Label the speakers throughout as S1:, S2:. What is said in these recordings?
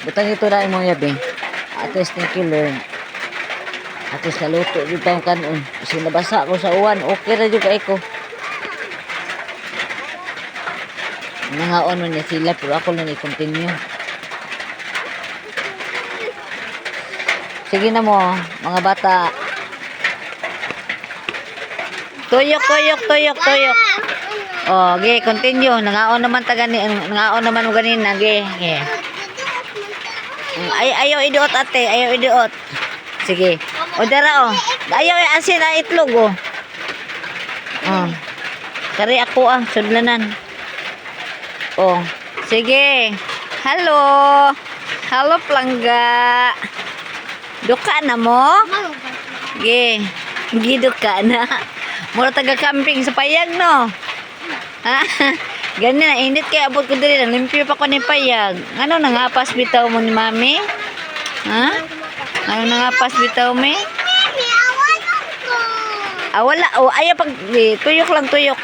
S1: Butang ito na mo yabi. At least ni killer. At least naluto dito ang kanon. Kasi nabasa ko sa uwan. Okay na dito kay ko. Nangaon mo niya sila pero ako lang i-continue. Sige na mo, mga bata. Tuyok. Oh, ge, continue. Nangaon naman nangaon naman mo ganina, ge. Ayaw iduot ate, ayaw iduot. Sige. O dara oh. Ayaw asin ang itlog oh. Oh. Kari ako sudlanan. Oh. Sige. Hello. Hello plangga. Duka na mo? Ge. Giduka na. Mura taga-camping sa payag no. Ha? Ganun na, init kaya abot ko dali. Limpyo pa ko ni payag. Ano nangapas bitaw mo ni mami? Ha? Ano nangapas bitaw mo? Wala. Oh, ayaw pag tuyok lang tuyok.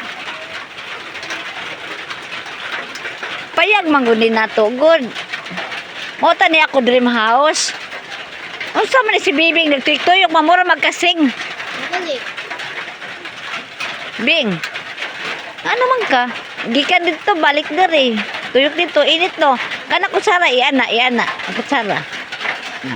S1: Payag mangguni na to. Good. Mota ni ako dream house. Unsa man si Bibing nagtuyok mamura magkasing. Bing. Ano man ka? Gikan dito balik diri. Tuyok dito init no. Kana kutsara iana. Kutsara. Na.